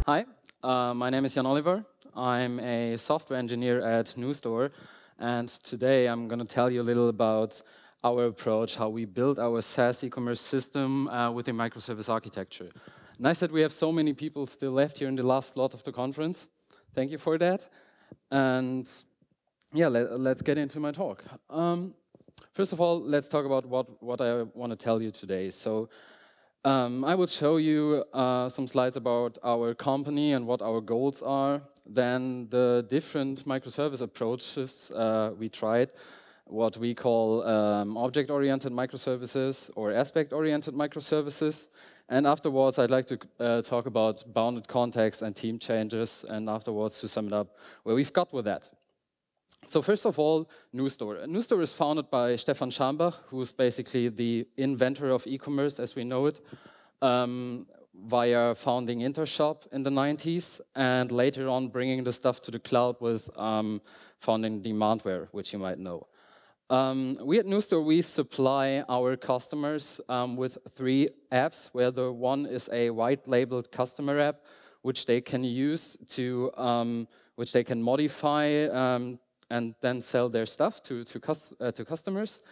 Hi, my name is Jan Oliver. I'm a software engineer at NewStore, and today I'm going to tell you a little about our approach, how we build our SaaS e-commerce system with a microservice architecture. Nice that we have so many people still left here in the last slot of the conference. Thank you for that. And yeah, let's get into my talk. First of all, let's talk about what I want to tell you today. So I will show you some slides about our company and what our goals are. Then the different microservice approaches we tried, what we call object-oriented microservices or aspect-oriented microservices. And afterwards, I'd like to talk about bounded context and team changes, and afterwards, to sum it up, where we've got with that. So first of all, NewStore. NewStore is founded by Stefan Schambach, who's basically the inventor of e-commerce as we know it, via founding Intershop in the 90s, and later on bringing the stuff to the cloud with founding Demandware, which you might know. We at NewStore, we supply our customers with 3 apps, where the one is a white-labeled customer app, which they can use to, which they can modify and then sell their stuff to customers.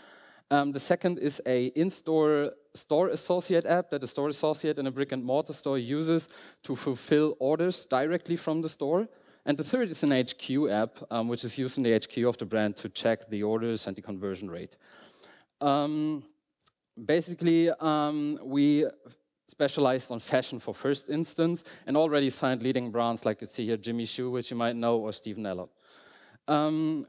The second is a in-store store associate app that a store associate in a brick-and-mortar store uses to fulfill orders directly from the store. And the third is an HQ app, which is used in the HQ of the brand to check the orders and the conversion rate. Basically, we specialized on fashion for first instance and already signed leading brands like you see here, Jimmy Choo, which you might know, or Stephen Eller.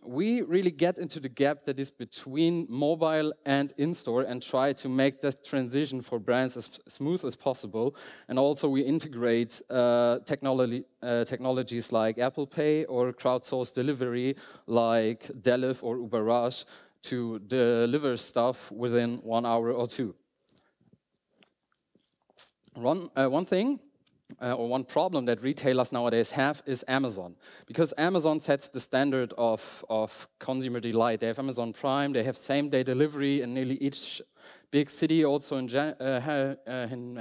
We really get into the gap that is between mobile and in-store and try to make that transition for brands as smooth as possible. And also we integrate technologies like Apple Pay or crowdsourced delivery like Deliv or Uber Rush to deliver stuff within 1 hour or 2. One thing or one problem that retailers nowadays have is Amazon. Because Amazon sets the standard of consumer delight. They have Amazon Prime, they have same-day delivery in nearly each big city, also in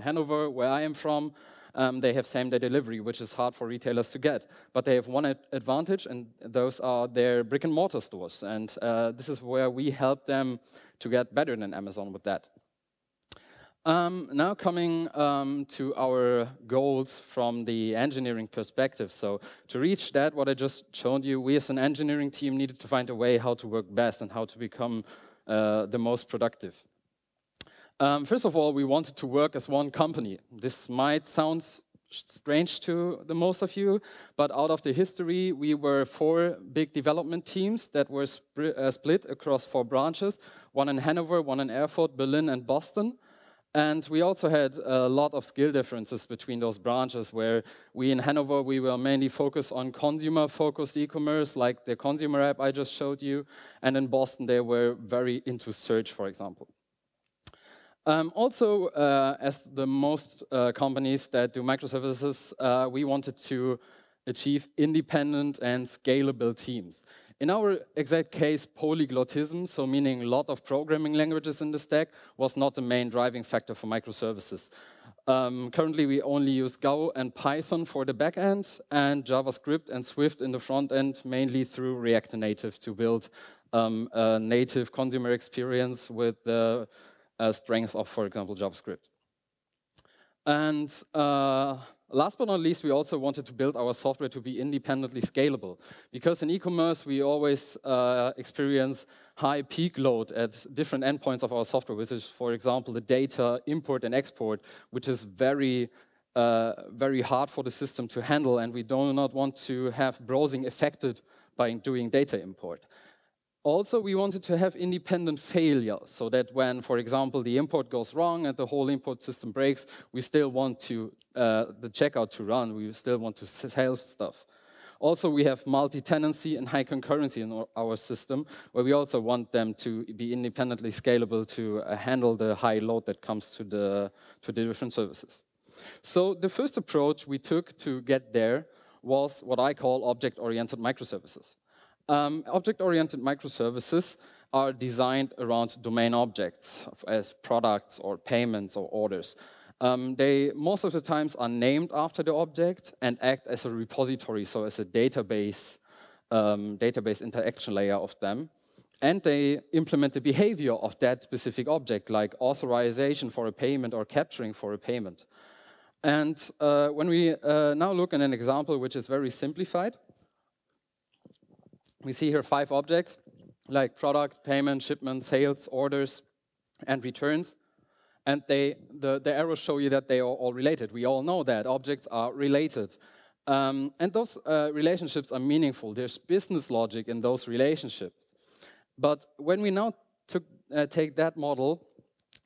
Hanover, where I am from. They have same-day delivery, which is hard for retailers to get. But they have one advantage, and those are their brick-and-mortar stores. And this is where we help them to get better than Amazon with that. Now coming to our goals from the engineering perspective. So to reach that, what I just showed you, we as an engineering team needed to find a way how to work best and how to become the most productive. First of all, we wanted to work as one company. This might sound strange to the most of you, but out of the history, we were 4 big development teams that were split across 4 branches, one in Hanover, one in Erfurt, Berlin, and Boston. And we also had a lot of skill differences between those branches, where we in Hanover, we were mainly focused on consumer-focused e-commerce, like the consumer app I just showed you. And in Boston, they were very into search, for example. Also, as the most companies that do microservices, we wanted to achieve independent and scalable teams. In our exact case, polyglottism, so meaning a lot of programming languages in the stack, was not the main driving factor for microservices. Currently, we only use Go and Python for the back end, and JavaScript and Swift in the front end, mainly through React Native to build a native consumer experience with the strength of, for example, JavaScript. And last but not least, we also wanted to build our software to be independently scalable. Because in e-commerce, we always experience high peak load at different endpoints of our software, which is, for example, the data import and export, which is very hard for the system to handle, and we do not want to have browsing affected by doing data import. Also, we wanted to have independent failure, so that when, for example, the import goes wrong and the whole import system breaks, we still want to the checkout to run. We still want to sell stuff. Also, we have multi-tenancy and high concurrency in our system, where we also want them to be independently scalable to handle the high load that comes to the different services. So the first approach we took to get there was what I call object-oriented microservices. Object-oriented microservices are designed around domain objects as products or payments or orders. They most of the times are named after the object and act as a repository, so as a database interaction layer of them. And they implement the behavior of that specific object, like authorization for a payment or capturing for a payment. And when we now look at an example which is very simplified, we see here 5 objects, like product, payment, shipment, sales, orders, and returns. And the arrows show you that they are all related. We all know that objects are related. And those relationships are meaningful. There's business logic in those relationships. But when we now take that model,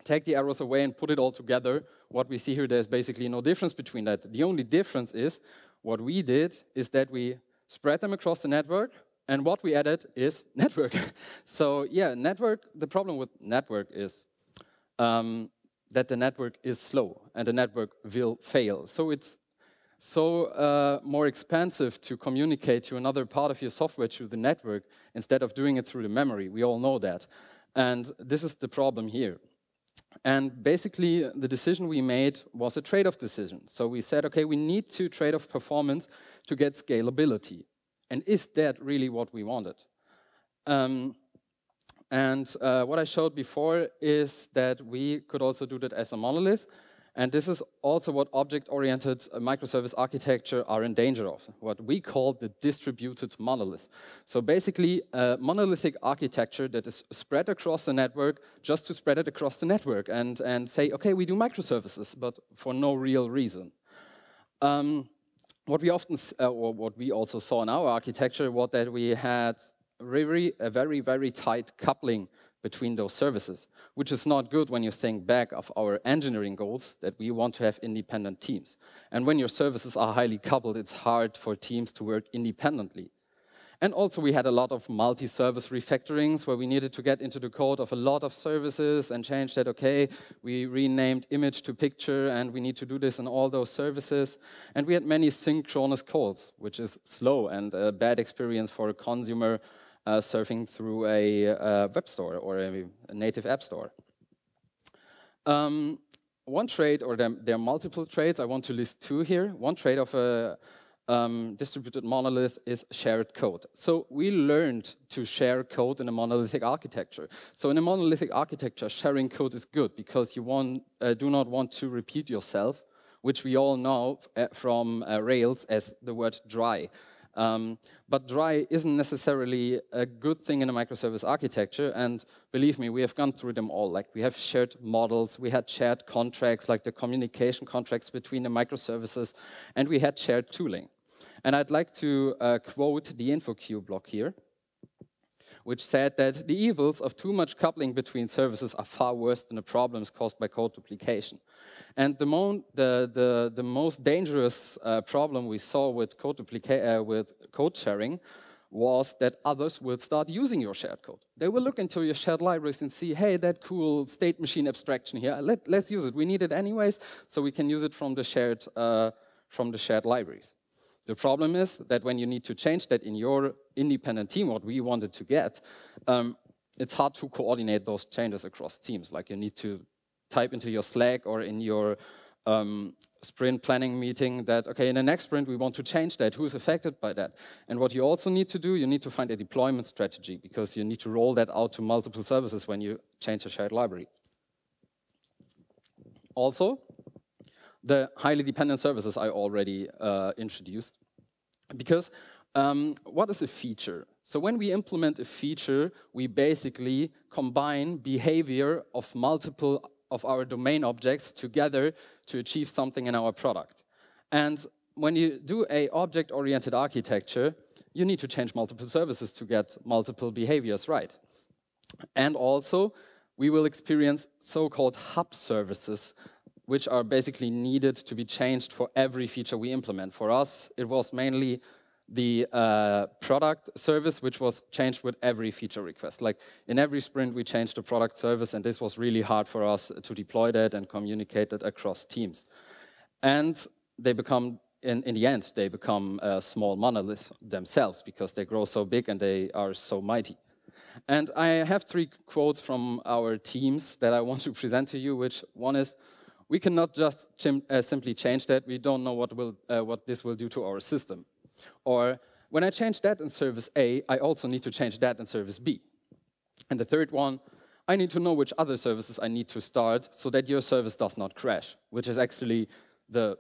take the arrows away and put it all together, what we see here, there's basically no difference between that. The only difference is, what we did is that we spread them across the network, and what we added is network. So yeah, the problem with network is that the network is slow, and the network will fail. So it's more expensive to communicate to another part of your software through the network instead of doing it through the memory. We all know that. And this is the problem here. And basically, the decision we made was a trade-off decision. So we said, okay, we need to trade off performance to get scalability. And is that really what we wanted? What I showed before is that we could also do that as a monolith. And this is also what object-oriented microservice architecture are in danger of, what we call the distributed monolith. So basically, a monolithic architecture that is spread across the network just to spread it across the network and say, okay, we do microservices, but for no real reason. What we often, or what we also saw in our architecture, was that we had a very, very tight coupling between those services, which is not good when you think back of our engineering goals that we want to have independent teams. And when your services are highly coupled, it's hard for teams to work independently. And also we had a lot of multi-service refactorings where we needed to get into the code of a lot of services and change that, okay, we renamed image to picture and we need to do this in all those services. And we had many synchronous calls, which is slow and a bad experience for a consumer surfing through a web store or a native app store. One trait, or there are multiple traits, I want to list 2 here. One trait of a distributed monolith is shared code. So we learned to share code in a monolithic architecture. So in a monolithic architecture, sharing code is good because you do not want to repeat yourself, which we all know from Rails as the word dry. But dry isn't necessarily a good thing in a microservice architecture, and believe me, we have gone through them all. Like, we have shared models, we had shared contracts, like the communication contracts between the microservices, and we had shared tooling. And I'd like to quote the InfoQ blog here, which said that the evils of too much coupling between services are far worse than the problems caused by code duplication. And the most dangerous problem we saw with code sharing was that others will start using your shared code. They will look into your shared libraries and see, hey, that cool state machine abstraction here, let's use it. We need it anyways, so we can use it from the shared libraries. The problem is that when you need to change that in your independent team, what we wanted to get, it's hard to coordinate those changes across teams. Like, you need to type into your Slack or in your sprint planning meeting that, okay, in the next sprint, we want to change that. Who's affected by that? And what you also need to do, you need to find a deployment strategy because you need to roll that out to multiple services when you change a shared library. Also, the highly dependent services I already introduced. Because what is a feature? So when we implement a feature, we basically combine behavior of multiple of our domain objects together to achieve something in our product. And when you do an object-oriented architecture, you need to change multiple services to get multiple behaviors right. And also, we will experience so-called hub services, which are basically needed to be changed for every feature we implement. For us, it was mainly the product service, which was changed with every feature request. Like, in every sprint, we changed the product service, and this was really hard for us to deploy that and communicate it across teams. And they become, in the end, they become small monoliths themselves because they grow so big and they are so mighty. And I have 3 quotes from our teams that I want to present to you, which one is, we cannot just simply change that. We don't know what this will do to our system. Or when I change that in service A, I also need to change that in service B. And the third one, I need to know which other services I need to start so that your service does not crash, which is actually the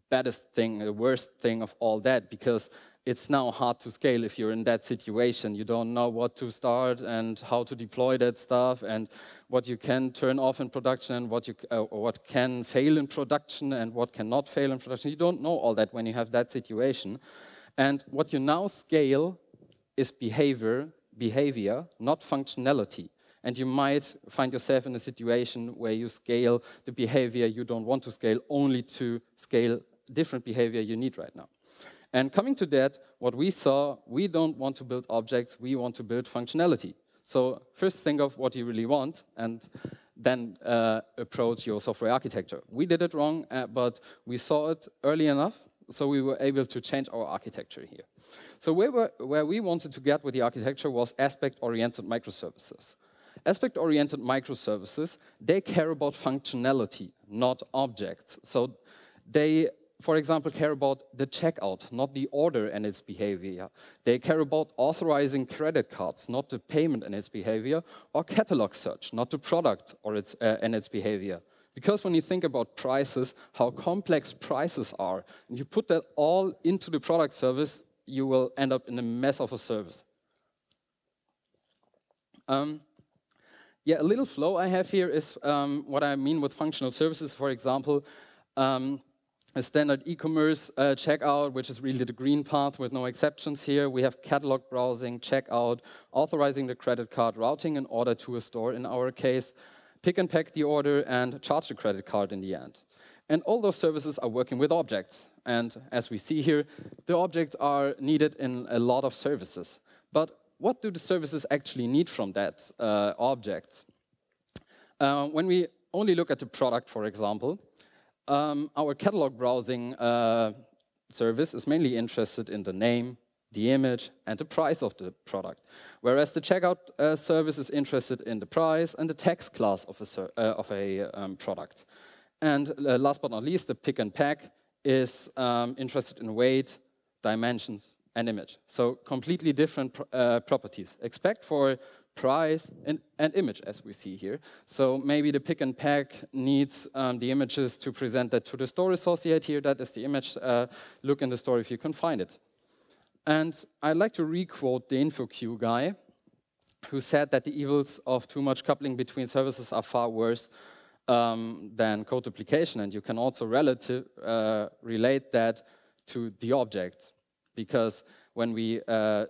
baddest thing, the worst thing of all that, because it's now hard to scale if you're in that situation. You don't know what to start and how to deploy that stuff and what you can turn off in production and what can fail in production and what cannot fail in production. You don't know all that when you have that situation. And what you now scale is behavior, not functionality. And you might find yourself in a situation where you scale the behavior you don't want to scale only to scale different behavior you need right now. And coming to that, what we saw, we don't want to build objects, we want to build functionality. So first think of what you really want and then approach your software architecture. We did it wrong, but we saw it early enough, so we were able to change our architecture here. So where we wanted to get with the architecture was aspect-oriented microservices. Aspect-oriented microservices, they care about functionality, not objects. So they, for example, care about the checkout, not the order and its behavior. They care about authorizing credit cards, not the payment and its behavior, or catalog search, not the product or and its behavior. Because when you think about prices, how complex prices are, and you put that all into the product service, you will end up in a mess of a service. Yeah, a little flow I have here is what I mean with functional services. For example, a standard e-commerce checkout, which is really the green path with no exceptions here. We have catalog browsing, checkout, authorizing the credit card, routing an order to a store in our case, pick and pack the order, and charge the credit card in the end. And all those services are working with objects. And as we see here, the objects are needed in a lot of services. But what do the services actually need from that objects? When we only look at the product, for example, our catalog browsing service is mainly interested in the name, the image, and the price of the product. Whereas the checkout service is interested in the price and the text class of a product. And last but not least, the pick and pack is interested in weight, dimensions, and image. So completely different properties. Expect for price and image, as we see here. So maybe the pick and pack needs the images to present that to the store associate here. That is the image. Look in the store if you can find it. And I'd like to re-quote the InfoQ guy, who said that the evils of too much coupling between services are far worse than code duplication. And you can also relate that to the objects. Because when we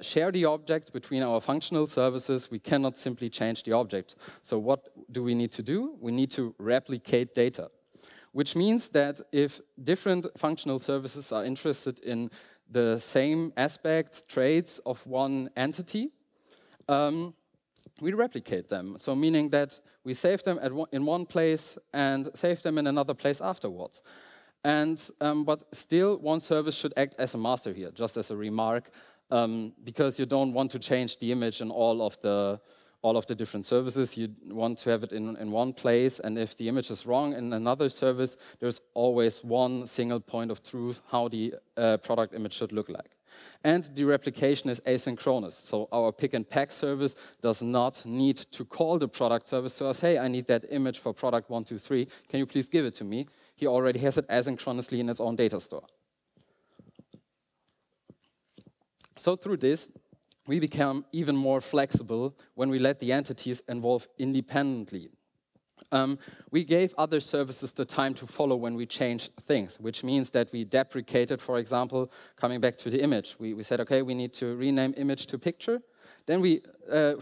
share the objects between our functional services, we cannot simply change the object. So what do we need to do? We need to replicate data. Which means that if different functional services are interested in the same aspects, traits of one entity, we replicate them. So meaning that we save them in one place and save them in another place afterwards. And but still, one service should act as a master here, just as a remark, because you don't want to change the image in all of the different services. You want to have it in one place, and if the image is wrong in another service, there's always one single point of truth how the product image should look like. And the replication is asynchronous, so our pick and pack service does not need to call the product service to us, hey, I need that image for product 123, can you please give it to me? He already has it asynchronously in its own data store. So through this, we become even more flexible when we let the entities evolve independently. We gave other services the time to follow when we changed things, which means that we deprecated, for example, coming back to the image. We said, okay, we need to rename image to picture. Then we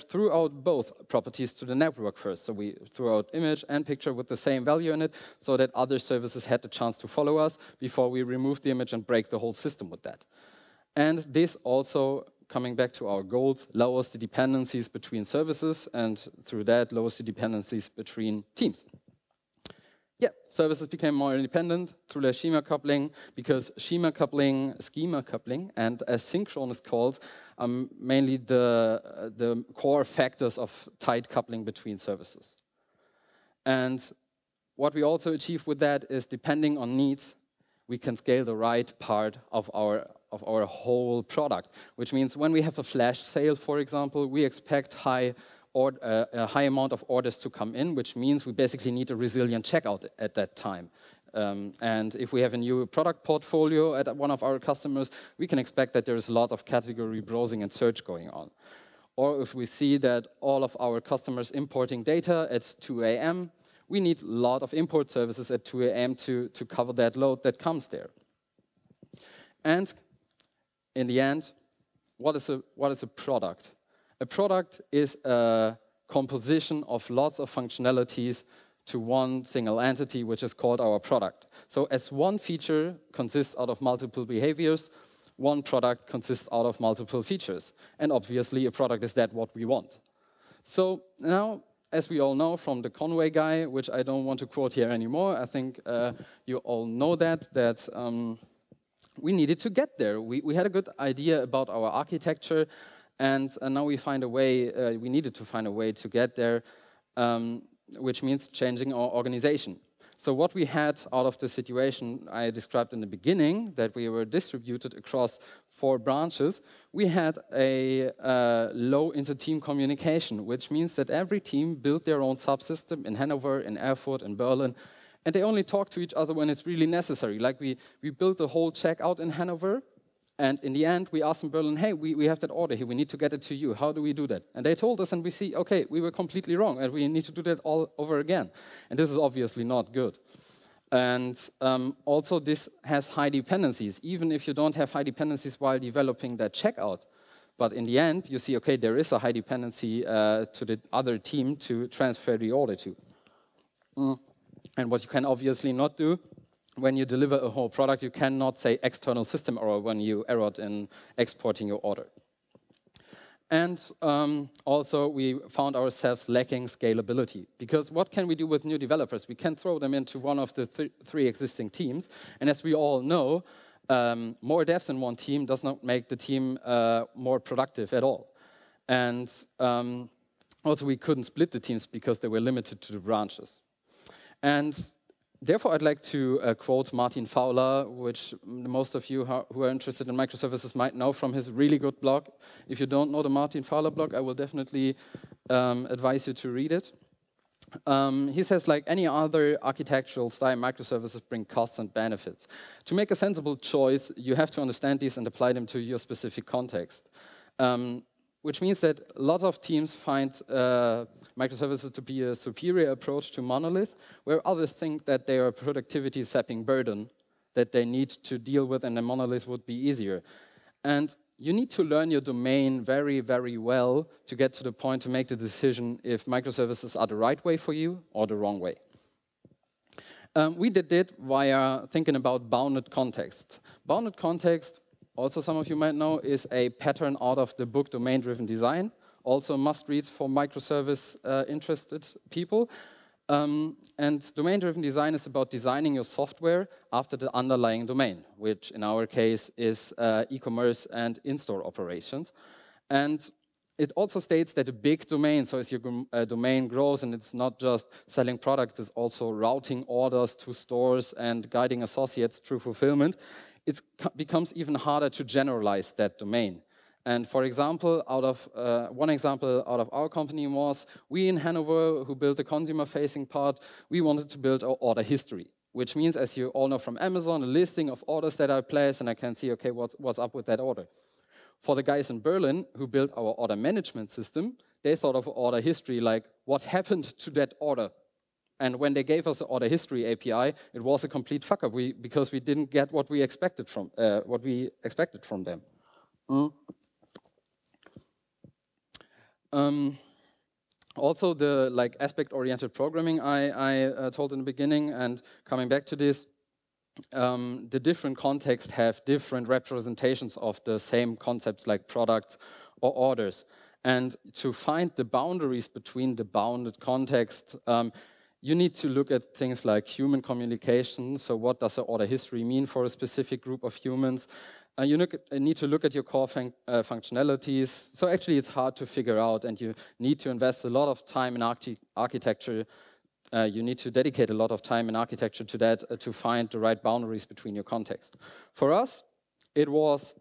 threw out both properties to the network first. So we threw out image and picture with the same value in it so that other services had the chance to follow us before we removed the image and break the whole system with that. And this also, coming back to our goals, lowers the dependencies between services and through that lowers the dependencies between teams. Yeah, services became more independent through their schema coupling because schema coupling and asynchronous calls are mainly the core factors of tight coupling between services. And what we also achieve with that is, depending on needs, we can scale the right part of our whole product, which means when we have a flash sale, for example, we expect a high amount of orders to come in, which means we basically need a resilient checkout at that time. And if we have a new product portfolio at one of our customers, we can expect that there is a lot of category browsing and search going on. Or if we see that all of our customers importing data at 2 a.m., we need a lot of import services at 2 a.m. to cover that load that comes there. And in the end, what is a product? A product is a composition of lots of functionalities to one single entity, which is called our product. So as one feature consists out of multiple behaviors, one product consists out of multiple features. And obviously, a product is that what we want. So now, as we all know from the Conway guy, which I don't want to quote here anymore, I think you all know that we needed to get there. We had a good idea about our architecture, and now we find a way, we needed to find a way to get there, which means changing our organization. So what we had out of the situation I described in the beginning, that we were distributed across 4 branches, we had a low inter-team communication, which means that every team built their own subsystem in Hanover, in Erfurt, in Berlin, and they only talk to each other when it's really necessary. Like we built the whole checkout in Hanover, and in the end, we asked in Berlin, hey, we have that order here, we need to get it to you. How do we do that? And they told us, and we see, okay, we were completely wrong, and we need to do that all over again. And this is obviously not good. And also, this has high dependencies, even if you don't have high dependencies while developing that checkout. But in the end, you see, okay, there is a high dependency to the other team to transfer the order to. And what you can obviously not do, when you deliver a whole product, you cannot say external system error when you errored in exporting your order. And also, we found ourselves lacking scalability. Because what can we do with new developers? We can throw them into one of the 3 existing teams. And as we all know, more devs in one team does not make the team more productive at all. And also, we couldn't split the teams because they were limited to the branches. And therefore, I'd like to quote Martin Fowler, which most of you who are interested in microservices might know from his really good blog. If you don't know the Martin Fowler blog, I will definitely advise you to read it. He says, like any other architectural style, microservices bring costs and benefits. To make a sensible choice, you have to understand these and apply them to your specific context. Which means that a lot of teams find microservices to be a superior approach to monolith, where others think that they are a productivity-sapping burden that they need to deal with, and a monolith would be easier. And you need to learn your domain very, very well to get to the point to make the decision if microservices are the right way for you or the wrong way. We did it via thinking about bounded context. Bounded context, also some of you might know, is a pattern out of the book Domain-Driven Design, also a must-read for microservice-interested people. And domain-driven design is about designing your software after the underlying domain, which in our case is eCommerce and in-store operations. And it also states that a big domain, so as your domain grows and it's not just selling products, it's also routing orders to stores and guiding associates through fulfillment, it becomes even harder to generalize that domain. And for example, one example out of our company was, we in Hanover, who built the consumer-facing part, we wanted to build our order history, which means, as you all know from Amazon, a listing of orders that I place, and I can see, okay, what's up with that order. For the guys in Berlin who built our order management system, they thought of order history like, what happened to that order? And when they gave us the order history API, it was a complete fuck up because we didn't get what we expected from them. Also, the aspect-oriented programming I told in the beginning, and coming back to this, the different contexts have different representations of the same concepts like products or orders. And to find the boundaries between the bounded context, you need to look at things like human communication. So what does the order history mean for a specific group of humans? You need to look at your core functionalities. So actually, it's hard to figure out, and you need to invest a lot of time in architecture you need to dedicate a lot of time in architecture to that to find the right boundaries between your context. For us, it was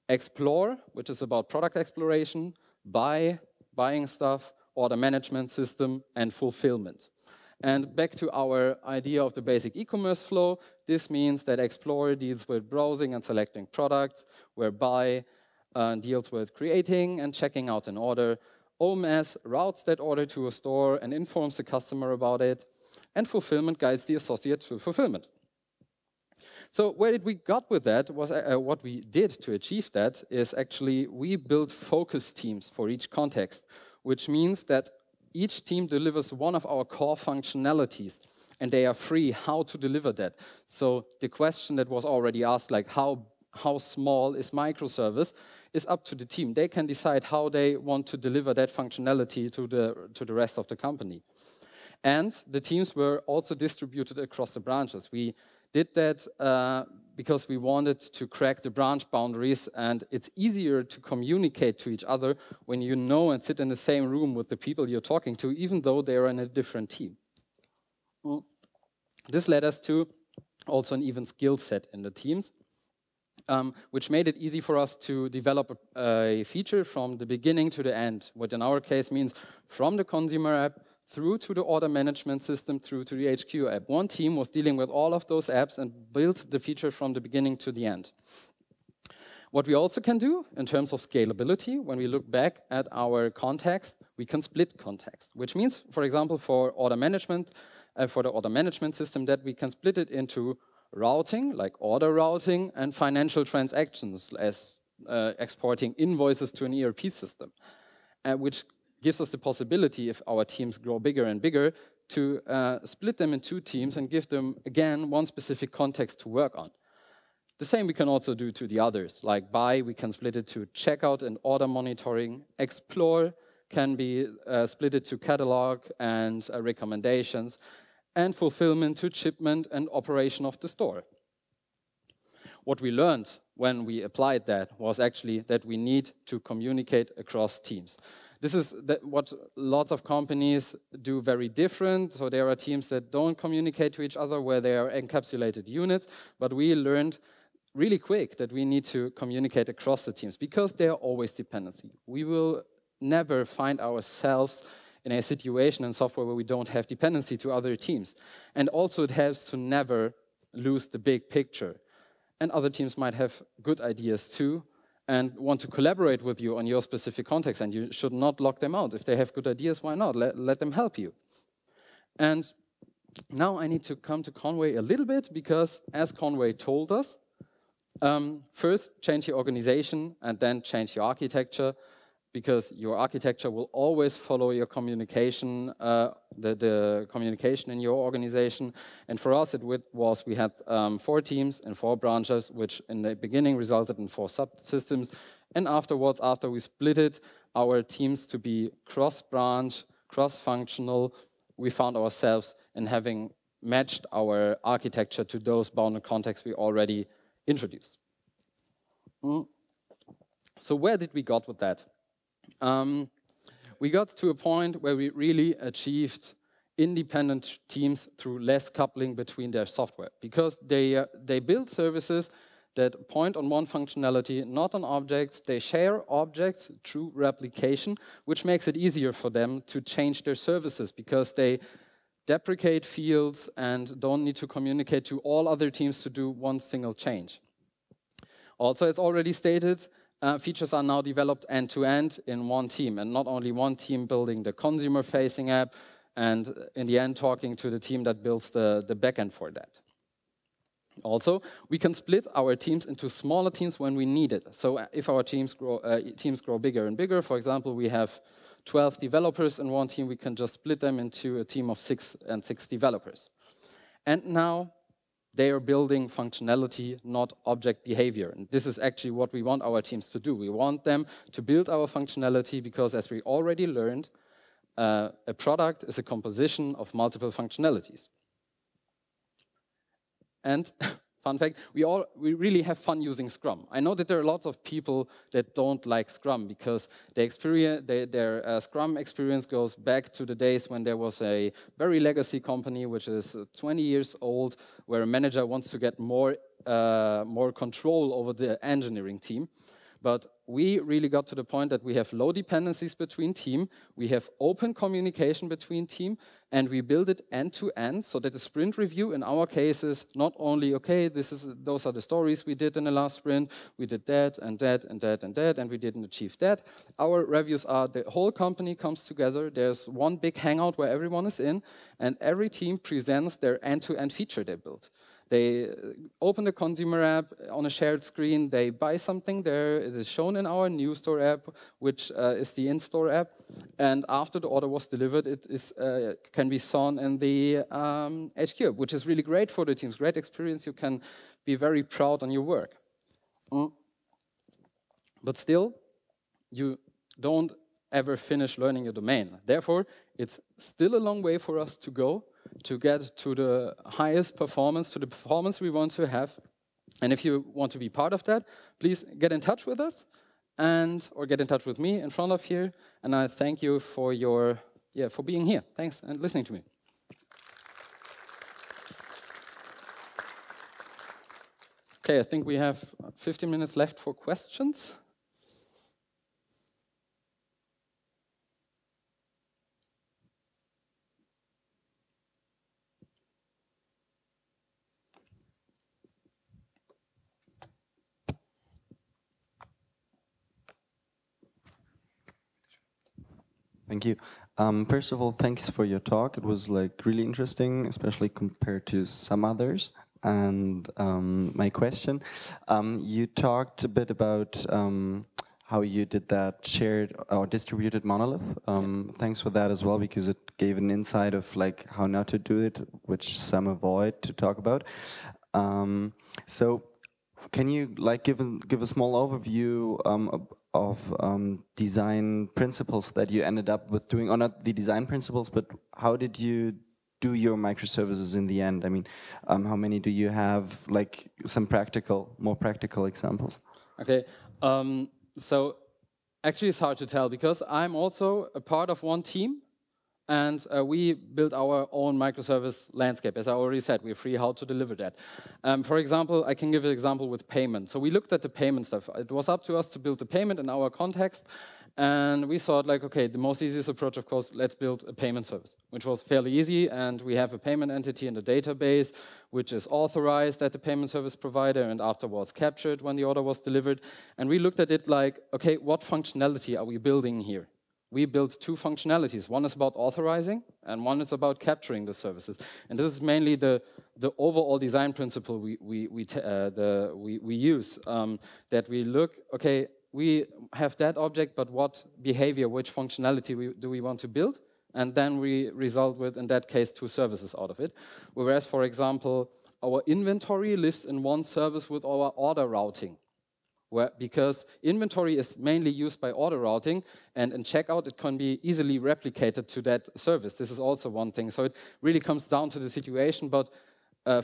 explore, which is about product exploration, buy, buying stuff, order management system, and fulfillment. And back to our idea of the basic e-commerce flow, this means that explore deals with browsing and selecting products, where buy deals with creating and checking out an order, OMS routes that order to a store and informs the customer about it, and fulfillment guides the associate to fulfillment. So where did we got with that was what we did to achieve that is actually we built focus teams for each context, which means that each team delivers one of our core functionalities, and they are free how to deliver that. So the question that was already asked, like how small is microservice, is up to the team. They can decide how they want to deliver that functionality to the rest of the company. And the teams were also distributed across the branches. We did that because we wanted to crack the branch boundaries, and it's easier to communicate to each other when you know and sit in the same room with the people you're talking to, even though they're in a different team. This led us to also an even skill set in the teams, which made it easy for us to develop a feature from the beginning to the end, what in our case means from the consumer app through to the order management system, through to the HQ app. One team was dealing with all of those apps and built the feature from the beginning to the end. What we also can do in terms of scalability, when we look back at our context, we can split context, which means, for example, for order management, for the order management system, that we can split it into routing, like order routing, and financial transactions, as exporting invoices to an ERP system, which gives us the possibility, if our teams grow bigger and bigger, to split them in two teams and give them, again, one specific context to work on. The same we can also do to the others. Like buy, we can split it to checkout and order monitoring. Explore can be split to catalog and recommendations. And fulfillment to shipment and operation of the store. What we learned when we applied that was actually that we need to communicate across teams. This is what lots of companies do very different. So there are teams that don't communicate to each other where they are encapsulated units, but we learned really quick that we need to communicate across the teams because there are always dependencies. We will never find ourselves in a situation in software where we don't have dependency to other teams. And also it helps to never lose the big picture. And other teams might have good ideas too and want to collaborate with you on your specific context, and you should not lock them out. If they have good ideas, why not? Let them help you. And now I need to come to Conway a little bit because, as Conway told us, first change your organization and then change your architecture, because your architecture will always follow your communication, the communication in your organization. And for us, we had 4 teams and 4 branches, which in the beginning resulted in 4 subsystems. And afterwards, after we split it, our teams to be cross-branch, cross-functional, we found ourselves in having matched our architecture to those bounded contexts we already introduced. So where did we got with that? We got to a point where we really achieved independent teams through less coupling between their software, because they build services that point on one functionality, not on objects. They share objects through replication, which makes it easier for them to change their services because they deprecate fields and don't need to communicate to all other teams to do one single change. Also, as already stated, features are now developed end-to-end in one team, and not only one team building the consumer-facing app and in the end talking to the team that builds the backend for that. Also, we can split our teams into smaller teams when we need it. So if our teams grow bigger and bigger, for example, we have 12 developers in one team, we can just split them into a team of 6 developers. And now they are building functionality, not object behavior. And this is actually what we want our teams to do. We want them to build our functionality because, as we already learned, a product is a composition of multiple functionalities. And Fun fact, we really have fun using Scrum. I know that there are lots of people that don't like Scrum because their Scrum experience goes back to the days when there was a very legacy company, which is 20 years old, where a manager wants to get more control over the engineering team. But we really got to the point that we have low dependencies between team, we have open communication between team, and we build it end-to-end so that the sprint review in our case is not only, okay, those are the stories we did in the last sprint, we did that and that and that and that, and we didn't achieve that. Our reviews are the whole company comes together, there's one big hangout where everyone is in, and every team presents their end-to-end feature they built. They open the consumer app on a shared screen, they buy something there, it is shown in our NewStore app, which is the in-store app, and after the order was delivered, it can be shown in the HQ, which is really great for the teams, great experience, you can be very proud on your work. But still, you don't ever finish learning a domain. Therefore, it's still a long way for us to go to get to the highest performance, to the performance we want to have. And if you want to be part of that, please get in touch with us or get in touch with me in front of here. And I thank you for for being here. Thanks and listening to me. Okay, I think we have 15 minutes left for questions. Thank you. First of all, thanks for your talk. It was like really interesting, especially compared to some others. And my question, you talked a bit about how you did that shared or distributed monolith. Thanks for that as well, because it gave an insight of like how not to do it, which some avoid to talk about. So can you like give a small overview of design principles that you ended up with doing, or not the design principles, but how did you do your microservices in the end? I mean, how many do you have, like some more practical examples? Okay, so actually it's hard to tell because I'm also a part of one team and we built our own microservice landscape. As I already said, we're free how to deliver that. For example, I can give an example with payment. So we looked at the payment stuff. It was up to us to build the payment in our context. And we thought like, okay, the most easiest approach, of course, let's build a payment service, which was fairly easy. And we have a payment entity in the database, which is authorized at the payment service provider and afterwards captured when the order was delivered. And we looked at it like, okay, what functionality are we building here? We built two functionalities. One is about authorizing, and one is about capturing the services. And this is mainly the overall design principle we use, that we look, okay, we have that object, but what behavior, which functionality do we want to build? And then we result with, in that case, two services out of it. Whereas, for example, our inventory lives in one service with our order routing. Because inventory is mainly used by order routing, and in checkout it can be easily replicated to that service. This is also one thing. So it really comes down to the situation, but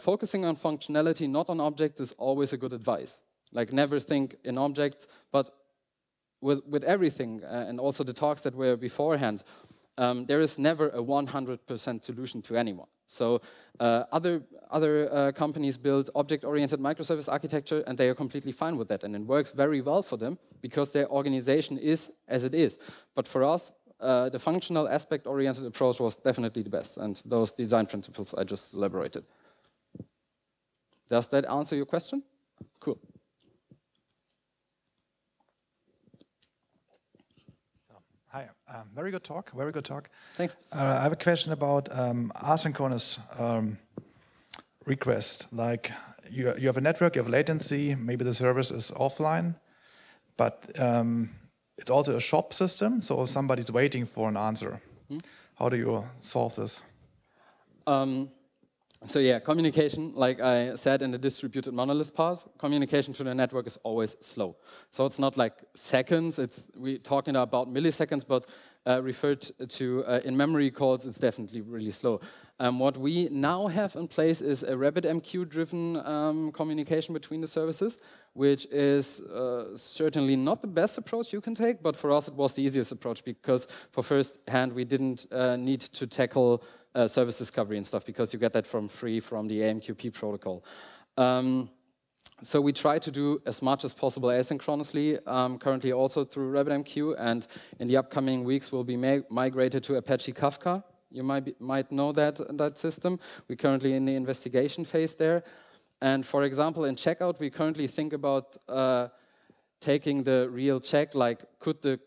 focusing on functionality, not on object, is always a good advice. Like never think in objects, but with everything, and also the talks that were beforehand, there is never a 100% solution to anyone. So other companies build object-oriented microservice architecture, and they are completely fine with that, and it works very well for them because their organization is as it is. But for us, the functional aspect-oriented approach was definitely the best, and those design principles I just elaborated. Does that answer your question? Cool. Hi, very good talk, very good talk. Thanks. I have a question about asynchronous request. Like you have a network, you have latency, maybe the service is offline, but it's also a shop system, so somebody's waiting for an answer. How do you solve this? So yeah, communication, like I said in the distributed monolith part, communication to the network is always slow. So it's not like seconds, we're talking about milliseconds, but referred to in memory calls, it's definitely really slow. What we now have in place is a RabbitMQ-driven communication between the services, which is certainly not the best approach you can take, but for us it was the easiest approach because for first hand we didn't need to tackle service discovery and stuff because you get that from free from the AMQP protocol. So we try to do as much as possible asynchronously, currently also through RabbitMQ, and in the upcoming weeks we'll be migrated to Apache Kafka. You might know that system. We're currently in the investigation phase there. And for example, in checkout, we currently think about taking the real check, like could the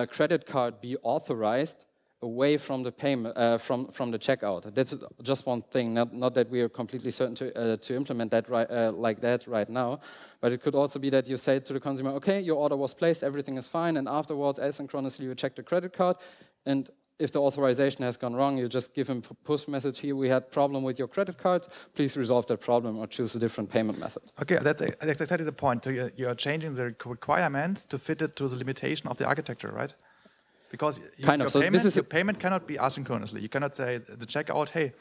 credit card be authorized away from the payment from the checkout. That's just one thing. Not that we are completely certain to implement that like that right now, but it could also be that you say to the consumer, okay, your order was placed, everything is fine, and afterwards asynchronously you check the credit card, and if the authorization has gone wrong, you just give him a push message here, we had problem with your credit cards, please resolve that problem or choose a different payment method. Okay, that's exactly the point. So you're changing the requirements to fit it to the limitation of the architecture, right? Because your payment cannot be asynchronously. You cannot say the checkout, hey,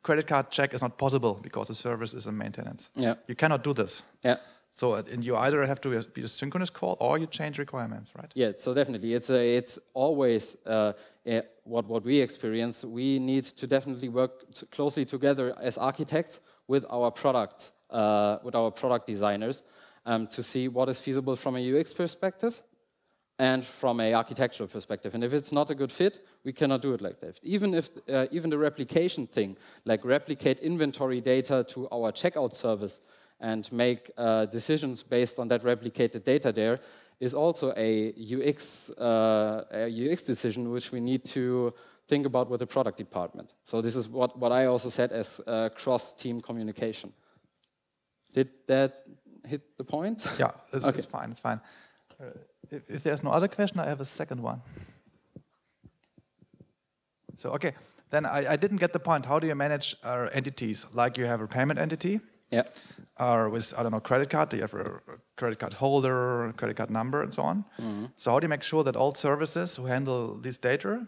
credit card check is not possible because the service is in maintenance. Yeah. You cannot do this. Yeah. So and you either have to be a synchronous call or you change requirements, right? Yeah, so definitely. It's always what we experience. We need to definitely work closely together as architects with our product designers to see what is feasible from a UX perspective and from an architectural perspective. And if it's not a good fit, we cannot do it like that. Even the replication thing, like replicate inventory data to our checkout service and make decisions based on that replicated data there, is also a UX decision which we need to think about with the product department. So this is what I also said as cross-team communication. Did that hit the point? Yeah, it's fine, it's fine. If there's no other question, I have a second one. So, okay, then I didn't get the point. How do you manage entities? Like you have a payment entity, yeah, or with, I don't know, credit card, you have a credit card holder, credit card number, and so on. Mm-hmm. So how do you make sure that all services who handle this data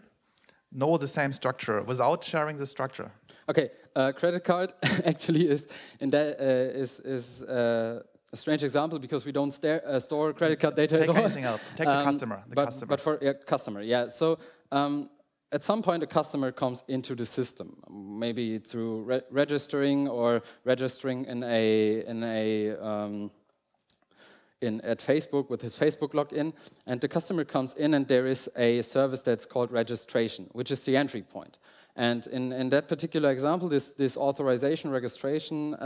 know the same structure without sharing the structure? Okay, credit card actually is a strange example because we don't store credit card data at all. Take anything else. Take the customer. But for customer, yeah. So at some point, a customer comes into the system, maybe through registering or registering at Facebook with his Facebook login, and the customer comes in, and there is a service that's called registration, which is the entry point. And in that particular example, this authorization registration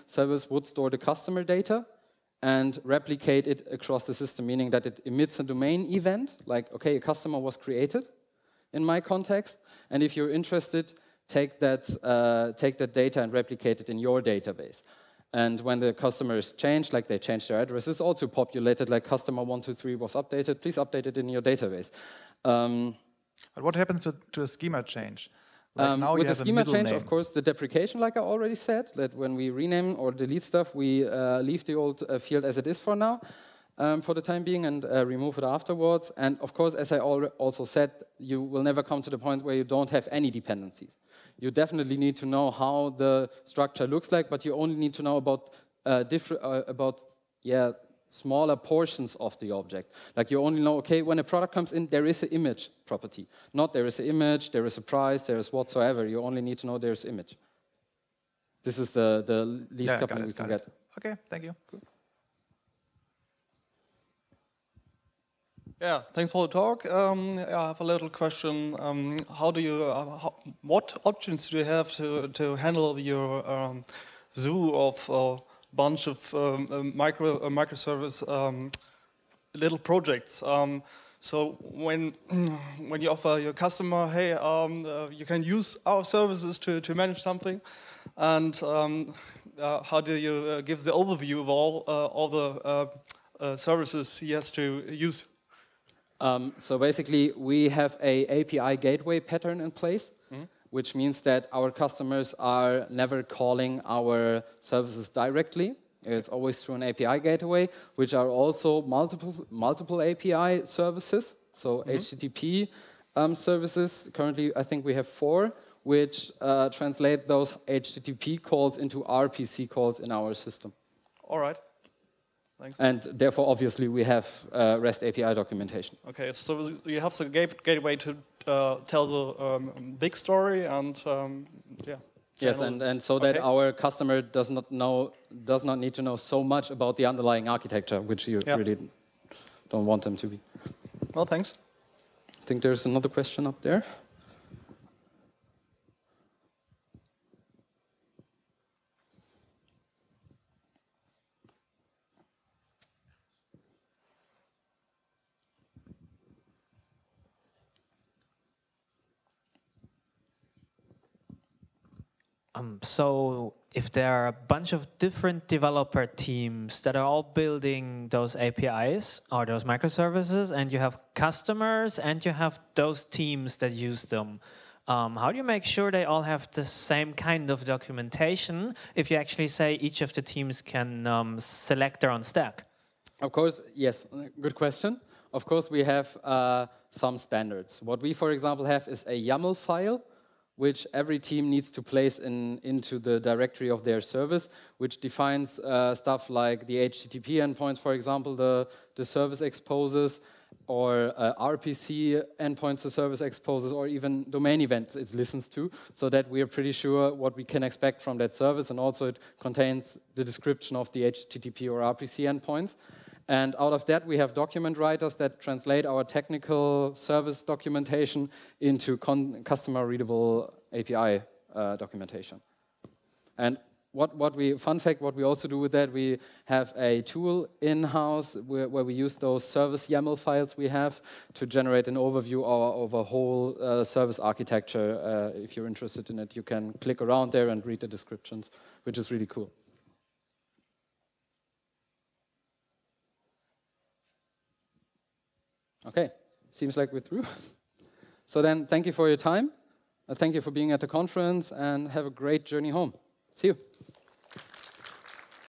service would store the customer data and replicate it across the system, meaning that it emits a domain event, like, okay, a customer was created in my context, and if you're interested, take that data and replicate it in your database. And when the customer is changed, like they change their address, it's also populated, like customer 123 was updated, please update it in your database. But what happens to a schema change? Like now with the schema change, of course, the deprecation, like I already said, that when we rename or delete stuff, we leave the old field as it is for now, for the time being, and remove it afterwards. And of course, as I also said, you will never come to the point where you don't have any dependencies. You definitely need to know how the structure looks like, but you only need to know about smaller portions of the object. Like you only know, okay, when a product comes in, there is an image property. Not there is an image, there is a price, there is whatsoever. You only need to know there's image. This is the least coupling we can get. Okay, thank you. Cool. Yeah, thanks for the talk. I have a little question. What options do you have to handle your zoo of bunch of microservice little projects? So when you offer your customer, hey, you can use our services to manage something, and how do you give the overview of all the services he has to use? So basically, we have a API gateway pattern in place, which means that our customers are never calling our services directly. It's always through an API gateway, which are also multiple API services. So HTTP services, currently I think we have 4, which translate those HTTP calls into RPC calls in our system. All right. Thanks. And therefore, obviously, we have REST API documentation. Okay, so you have the gateway to tell the big story and yeah. Yes, and so that our customer does not need to know so much about the underlying architecture, which you really don't want them to be. Well, thanks. I think there's another question up there. So if there are a bunch of different developer teams that are all building those APIs or those microservices, and you have customers and you have those teams that use them, how do you make sure they all have the same kind of documentation if you actually say each of the teams can select their own stack? Of course, yes, good question. Of course, we have some standards. What we, for example, have is a YAML file, which every team needs to place into the directory of their service, which defines stuff like the HTTP endpoints, for example, the service exposes, or RPC endpoints the service exposes, or even domain events it listens to, so that we are pretty sure what we can expect from that service, and also it contains the description of the HTTP or RPC endpoints. And out of that, we have document writers that translate our technical service documentation into customer-readable API documentation. And fun fact, what we also do with that, we have a tool in-house where we use those service YAML files we have to generate an overview of a whole service architecture. If you're interested in it, you can click around there and read the descriptions, which is really cool. Okay, seems like we're through. So then, thank you for your time. Thank you for being at the conference, and have a great journey home. See you.